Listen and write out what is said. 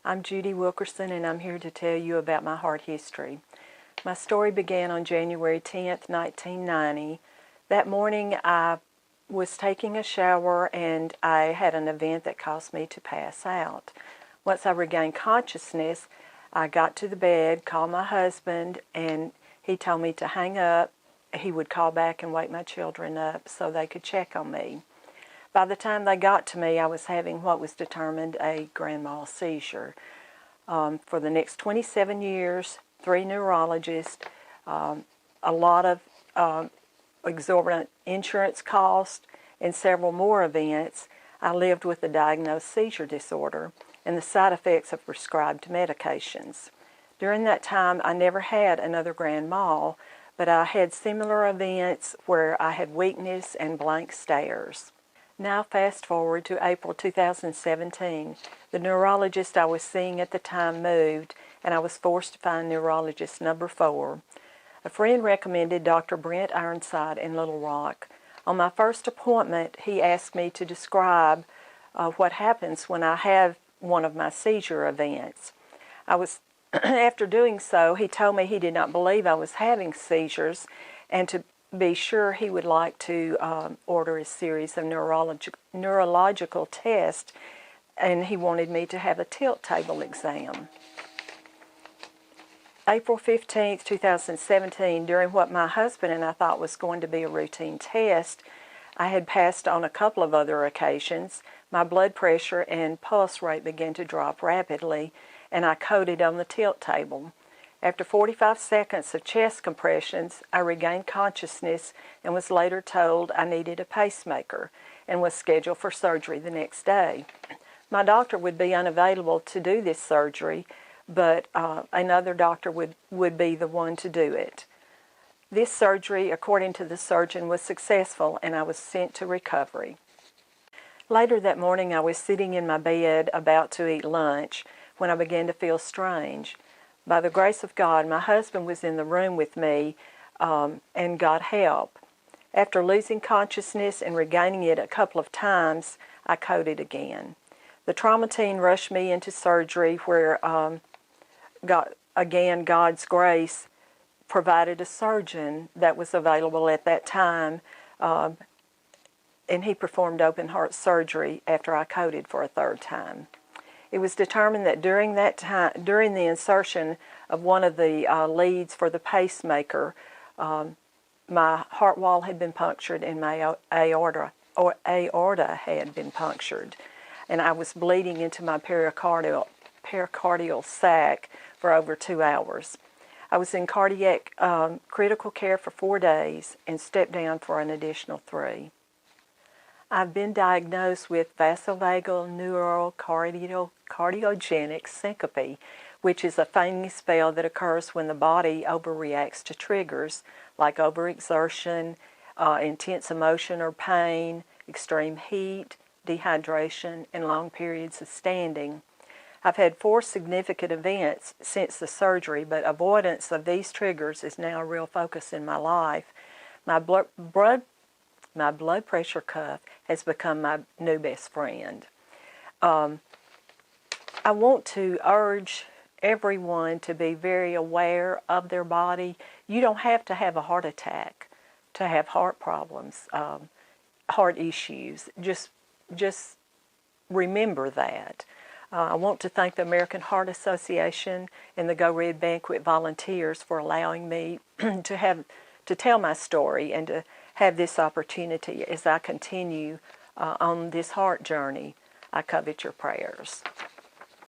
I'm Judy Wilkerson, and I'm here to tell you about my heart history. My story began on January 10th, 1990. That morning I was taking a shower and I had an event that caused me to pass out. Once I regained consciousness, I got to the bed, called my husband, and he told me to hang up. He would call back and wake my children up so they could check on me. By the time they got to me, I was having what was determined a grand mal seizure. For the next 27 years, 3 neurologists, a lot of exorbitant insurance costs, and several more events, I lived with the diagnosed seizure disorder and the side effects of prescribed medications. During that time, I never had another grand mal, but I had similar events where I had weakness and blank stares. Now fast forward to April 2017. The neurologist I was seeing at the time moved, and I was forced to find neurologist number 4. A friend recommended Dr. Brent Ironside in Little Rock. On my first appointment, he asked me to describe what happens when I have one of my seizure events. After doing so, he told me he did not believe I was having seizures, and to be sure he would like to order a series of neurological tests, and he wanted me to have a tilt table exam. April 15th, 2017, during what my husband and I thought was going to be a routine test, I had passed on a couple of other occasions. My blood pressure and pulse rate began to drop rapidly, and I coded on the tilt table. After 45 seconds of chest compressions, I regained consciousness and was later told I needed a pacemaker and was scheduled for surgery the next day. My doctor would be unavailable to do this surgery, but another doctor would be the one to do it. This surgery, according to the surgeon, was successful, and I was sent to recovery. Later that morning, I was sitting in my bed about to eat lunch when I began to feel strange. By the grace of God, my husband was in the room with me and got help. After losing consciousness and regaining it a couple of times, I coded again. The trauma team rushed me into surgery where, God's grace provided a surgeon that was available at that time, and he performed open heart surgery after I coded for a 3rd time. It was determined that during the insertion of one of the leads for the pacemaker, my heart wall had been punctured and my aorta had been punctured, and I was bleeding into my pericardial sac for over 2 hours. I was in cardiac critical care for 4 days and stepped down for an additional 3. I've been diagnosed with vasovagal neural cardiogenic syncope, which is a fainting spell that occurs when the body overreacts to triggers like overexertion, intense emotion or pain, extreme heat, dehydration, and long periods of standing. I've had 4 significant events since the surgery, but avoidance of these triggers is now a real focus in my life. My blood pressure cuff has become my new best friend. I want to urge everyone to be very aware of their body. You don't have to have a heart attack to have heart problems, heart issues. Just remember that. I want to thank the American Heart Association and the Go Red Banquet volunteers for allowing me to tell my story and to have this opportunity as I continue on this heart journey. I covet your prayers.